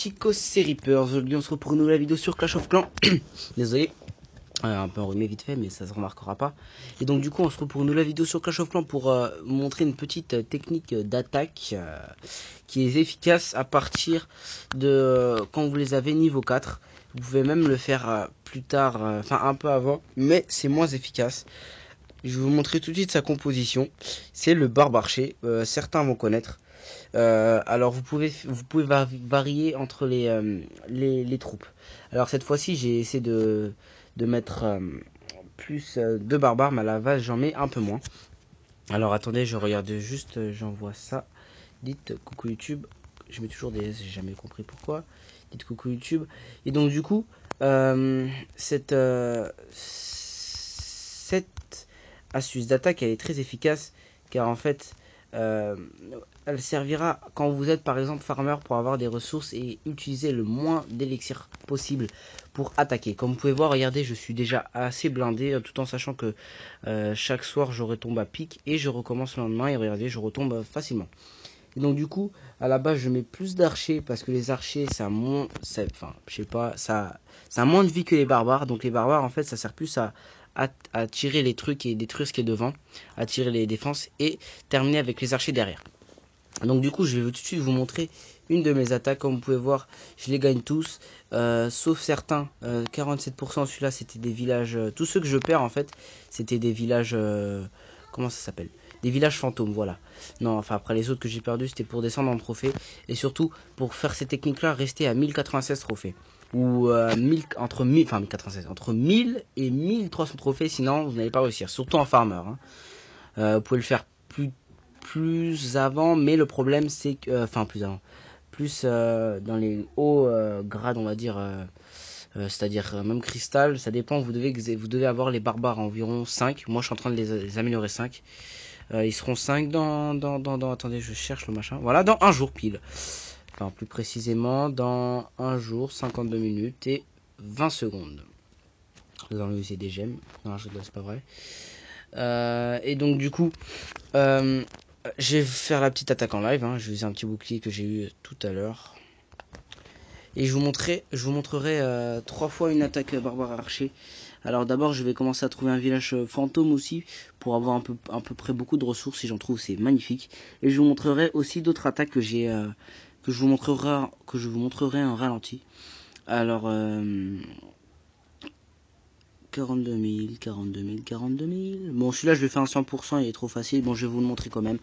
Chico, c'est Reaper. Aujourd'hui on se retrouve pour une nouvelle vidéo sur Clash of Clans. Désolé, un peu enrhumé vite fait mais ça se remarquera pas. Et donc du coup on se retrouve pour une nouvelle vidéo sur Clash of Clans pour montrer une petite technique d'attaque qui est efficace à partir de quand vous les avez niveau 4. Vous pouvez même le faire plus tard, enfin un peu avant, mais c'est moins efficace. Je vais vous montrer tout de suite sa composition. C'est le barbarché, certains vont connaître. Alors vous pouvez varier entre les troupes. Alors cette fois-ci j'ai essayé de mettre plus de barbares, mais à la base j'en mets un peu moins. Alors attendez, je regarde juste, j'envoie ça. Dites coucou YouTube. Je mets toujours des S, j'ai jamais compris pourquoi. Dites coucou YouTube. Et donc du coup cette astuce d'attaque elle est très efficace, car en fait elle servira quand vous êtes par exemple farmer pour avoir des ressources et utiliser le moins d'élixir possible pour attaquer. Comme vous pouvez voir, regardez, je suis déjà assez blindé tout en sachant que chaque soir je retombe à pic et je recommence le lendemain, et regardez, je retombe facilement. Et donc du coup à la base je mets plus d'archers parce que les archers ça moins, enfin je sais pas, ça a moins de vie que les barbares. Donc les barbares en fait ça sert plus à tirer les trucs et détruire ce qui est devant, à tirer les défenses et terminer avec les archers derrière. Donc du coup je vais tout de suite vous montrer une de mes attaques. Comme vous pouvez voir, je les gagne tous, sauf certains, 47%. Celui-là c'était des villages, tous ceux que je perds en fait c'était des villages, comment ça s'appelle, des villages fantômes, voilà. Non, enfin après les autres que j'ai perdus c'était pour descendre en trophée, et surtout pour faire ces techniques là rester à 1096 trophées, ou entre 1000 et 1300 trophées, sinon vous n'allez pas réussir, surtout en farmer, hein. Vous pouvez le faire plus avant, mais le problème c'est que plus avant, plus dans les hauts grades on va dire, c'est-à-dire même cristal, ça dépend. Vous devez avoir les barbares à environ 5. Moi je suis en train de les améliorer 5. Ils seront 5 attendez, je cherche le machin, voilà, dans un jour pile, enfin plus précisément dans un jour 52 minutes et 20 secondes. Vous allez user des gemmes, non je c'est pas vrai. Et donc du coup je vais faire la petite attaque en live, hein. Je vais user un petit bouclier que j'ai eu tout à l'heure. Et je vous montrerai 3 fois une attaque barbare archer. Alors d'abord je vais commencer à trouver un village fantôme aussi, pour avoir à peu près beaucoup de ressources. Si j'en trouve c'est magnifique. Et je vous montrerai aussi d'autres attaques que j'ai, que je vous montrerai en ralenti. Alors 42 000, 42 000, 42 000. Bon, celui-là je vais faire un 100%, il est trop facile. Bon, je vais vous le montrer quand même.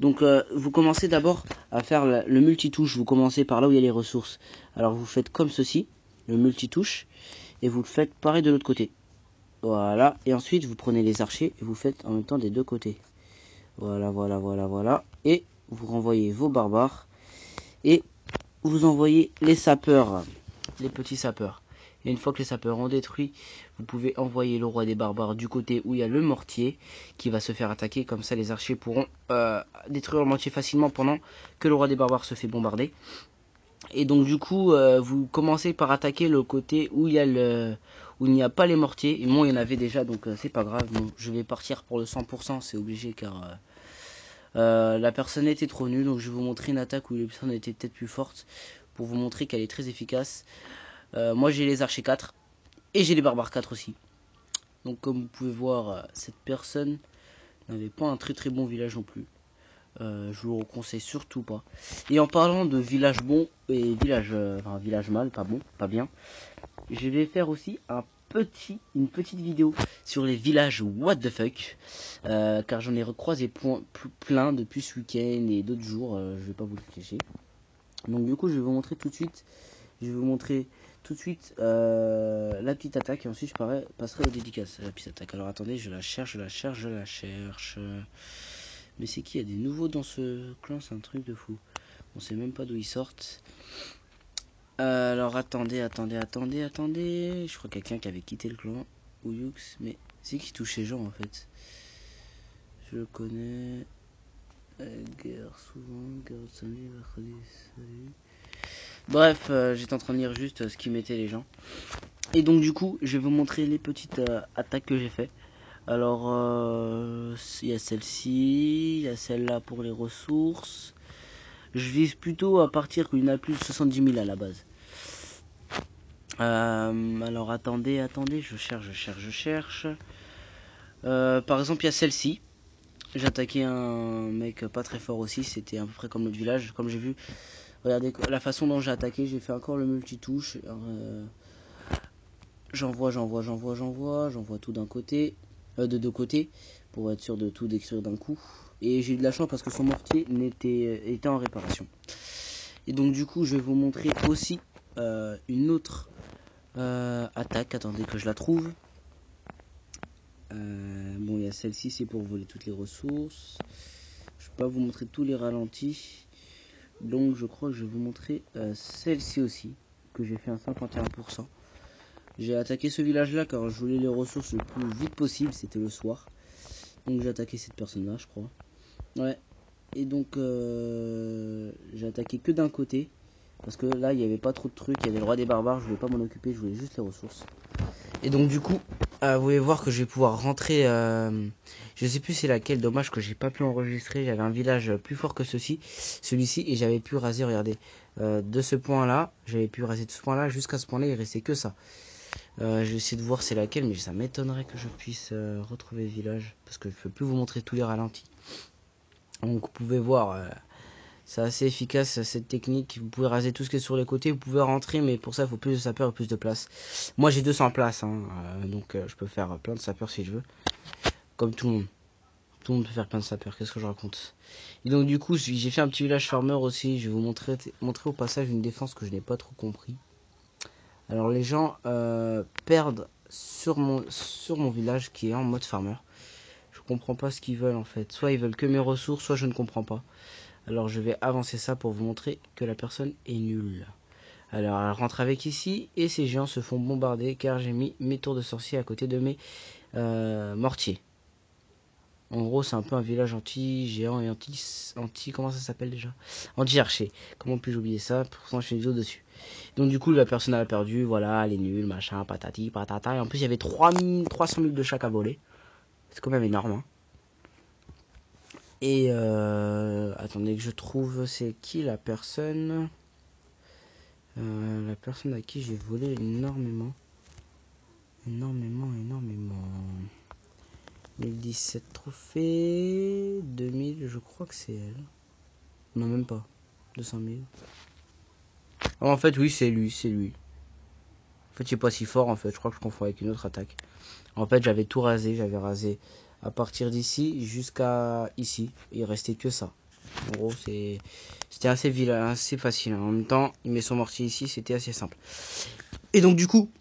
Donc vous commencez d'abord à faire le multitouche. Vous commencez par là où il y a les ressources. Alors vous faites comme ceci, le multitouche, et vous le faites pareil de l'autre côté. Voilà. Et ensuite vous prenez les archers et vous faites en même temps des deux côtés. Voilà, voilà, voilà, voilà. Et vous renvoyez vos barbares. Et vous envoyez les sapeurs, les petits sapeurs. Et une fois que les sapeurs ont détruit, vous pouvez envoyer le roi des barbares du côté où il y a le mortier qui va se faire attaquer. Comme ça les archers pourront détruire le mortier facilement pendant que le roi des barbares se fait bombarder. Et donc du coup vous commencez par attaquer le côté où il y a où il n'y a pas les mortiers. Et moi il y en avait déjà, donc c'est pas grave. Bon, je vais partir pour le 100%, c'est obligé, car la personne était trop nulle. Donc je vais vous montrer une attaque où les personnes étaient peut-être plus fortes, pour vous montrer qu'elle est très efficace. Moi j'ai les archers 4 et j'ai les barbares 4 aussi. Donc comme vous pouvez voir, cette personne n'avait pas un très bon village non plus. Je vous le conseille surtout pas. Et en parlant de village bon et village mal, pas bon, pas bien, je vais faire aussi une petite vidéo sur les villages what the fuck, car j'en ai recroisé plein depuis ce week-end et d'autres jours, je vais pas vous le cacher. Donc du coup je vais vous montrer tout de suite. La petite attaque, et ensuite je passerai aux dédicaces. La petite attaque. Alors attendez, je la cherche. Mais c'est qui? Il y a des nouveaux dans ce clan, c'est un truc de fou. On sait même pas d'où ils sortent. Alors attendez. Je crois quelqu'un qui avait quitté le clan. Ouyux, mais c'est qui touche les gens en fait? Je le connais. Guerre souvent, guerre de samedi, mercredi, salut. Bref, j'étais en train de lire juste ce qui mettait les gens. Et donc du coup, je vais vous montrer les petites attaques que j'ai fait. Alors, il y a celle-ci, il y a celle-là pour les ressources. Je vise plutôt à partir qu'il y en a plus de 70 000 à la base. Alors attendez, je cherche. Par exemple, il y a celle-ci. J'ai attaqué un mec pas très fort aussi. C'était à peu près comme notre village. Comme j'ai vu, regardez la façon dont j'ai attaqué. J'ai fait encore le multitouche. J'envoie tout d'un côté, de deux côtés, pour être sûr de tout détruire d'un coup. Et j'ai eu de la chance parce que son mortier était en réparation. Et donc du coup, je vais vous montrer aussi une autre attaque. Attendez que je la trouve. Bon, il y a celle-ci, c'est pour voler toutes les ressources. Je peux pas vous montrer tous les ralentis. Donc je crois que je vais vous montrer celle-ci aussi, que j'ai fait un 51%. J'ai attaqué ce village-là car je voulais les ressources le plus vite possible. C'était le soir. Donc j'ai attaqué cette personne-là, je crois. Ouais. Et donc j'ai attaqué que d'un côté. Parce que là, il n'y avait pas trop de trucs. Il y avait le roi des barbares. Je voulais pas m'en occuper. Je voulais juste les ressources. Et donc du coup, vous pouvez voir que je vais pouvoir rentrer. Je sais plus c'est laquelle. Dommage que j'ai pas pu enregistrer. J'avais un village plus fort que celui-ci. Et j'avais pu raser, regardez. De ce point-là. J'avais pu raser de ce point-là jusqu'à ce point-là. Il restait que ça. Je vais essayer de voir c'est laquelle, mais ça m'étonnerait que je puisse retrouver le village parce que je peux plus vous montrer tous les ralentis. Donc vous pouvez voir, c'est assez efficace cette technique. Vous pouvez raser tout ce qui est sur les côtés, vous pouvez rentrer, mais pour ça il faut plus de sapeurs et plus de place. Moi j'ai 200 places, hein, donc je peux faire plein de sapeurs si je veux, comme tout le monde. Tout le monde peut faire plein de sapeurs, qu'est-ce que je raconte. Et donc du coup j'ai fait un petit village farmer aussi. Je vais vous montrer au passage une défense que je n'ai pas trop compris. Alors les gens perdent sur mon village qui est en mode farmer. Je comprends pas ce qu'ils veulent en fait. Soit ils veulent que mes ressources, soit je ne comprends pas. Alors je vais avancer ça pour vous montrer que la personne est nulle. Alors elle rentre avec ici et ces géants se font bombarder car j'ai mis mes tours de sorcier à côté de mes mortiers. En gros, c'est un peu un village anti-géant et anti comment ça s'appelle déjà? Anti-archer. Comment puis-je oublier ça? Pourtant, je fais une vidéo dessus. Donc, du coup, la personne a perdu. Voilà, elle est nulle, machin, patati, patata. Et en plus, il y avait 300 000 de chaque à voler. C'est quand même énorme. Hein. Et attendez que je trouve. C'est qui la personne? La personne à qui j'ai volé énormément. Énormément. 1017 trophées, 2000, je crois que c'est elle. Non, même pas. 200 000. Oh, en fait, oui, c'est lui. En fait, il est pas si fort, en fait. Je crois que je confonds avec une autre attaque. En fait, j'avais tout rasé. J'avais rasé à partir d'ici jusqu'à ici. Il restait que ça. En gros, c'était assez vilain, assez facile. En même temps, il met son mortier ici. C'était assez simple. Et donc, du coup,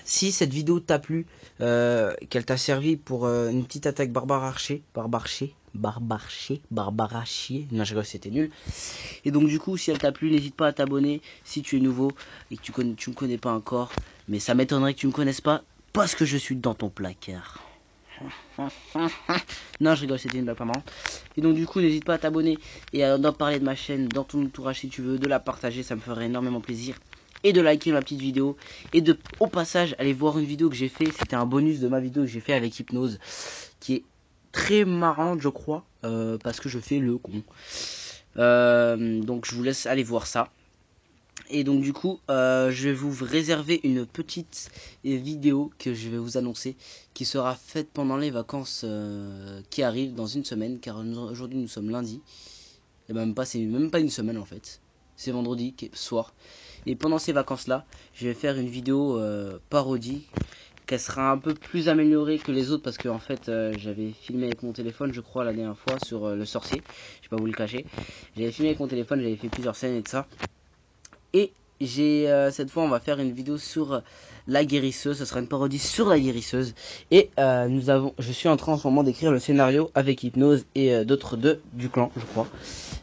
si cette vidéo t'a plu, qu'elle t'a servi pour une petite attaque barbarachier, non je rigole, c'était nul. Et donc du coup, si elle t'a plu, n'hésite pas à t'abonner si tu es nouveau et que tu me connais pas encore. Mais ça m'étonnerait que tu me connaisses pas parce que je suis dans ton placard. Non je rigole, c'était une blague pas marrante. Et donc du coup, n'hésite pas à t'abonner et à en parler de ma chaîne dans ton entourage si tu veux, de la partager, ça me ferait énormément plaisir. Et de liker ma petite vidéo. Et de, au passage, aller voir une vidéo que j'ai fait. C'était un bonus de ma vidéo que j'ai fait avec Hypnose. Qui est très marrante, je crois. Parce que je fais le con. Donc je vous laisse aller voir ça. Et donc du coup, je vais vous réserver une petite vidéo que je vais vous annoncer. Qui sera faite pendant les vacances qui arrivent dans une semaine. Car aujourd'hui nous sommes lundi. Et même pas, c'est même pas une semaine en fait. C'est vendredi soir. Et pendant ces vacances-là, je vais faire une vidéo parodie, qu'elle sera un peu plus améliorée que les autres parce que en fait, j'avais filmé avec mon téléphone, je crois, la dernière fois sur le sorcier. Je vais pas vous le cacher. J'avais filmé avec mon téléphone, j'avais fait plusieurs scènes et de ça. Et cette fois, on va faire une vidéo sur la guérisseuse. Ce sera une parodie sur la guérisseuse. Et je suis en train en ce moment d'écrire le scénario avec Hypnose et d'autres deux du clan, je crois.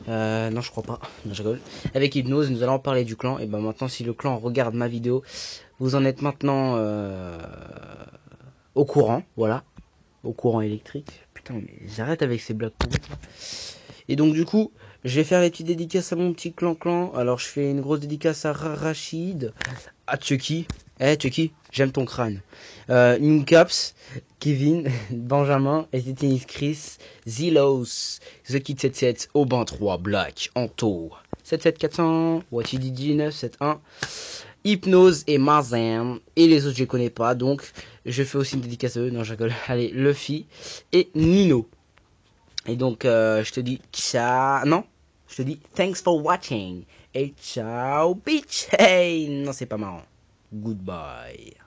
Non, je crois pas. Non, je rigole. Avec Hypnose, nous allons parler du clan. Et ben maintenant, si le clan regarde ma vidéo, vous en êtes maintenant au courant. Voilà. Au courant électrique. Putain, mais j'arrête avec ces blagues pourries. Et donc, du coup, je vais faire les petites dédicaces à mon petit clan. Alors, je fais une grosse dédicace à Rachid, à Chucky, Eh, Chucky, j'aime ton crâne. Caps, Kevin, Benjamin, ST Tennis Chris, Zilos, The Kid 77, Aubin 3, Black, Anto, 77400, WatchDJ 971, Hypnose et Marzan. Et les autres, je les connais pas, donc je fais aussi une dédicace à eux. Non, je rigole. Allez, Luffy et Nino. Et donc, je te dis ciao. Non, je te dis thanks for watching. Et ciao, bitch. Hey, non, c'est pas marrant. Goodbye.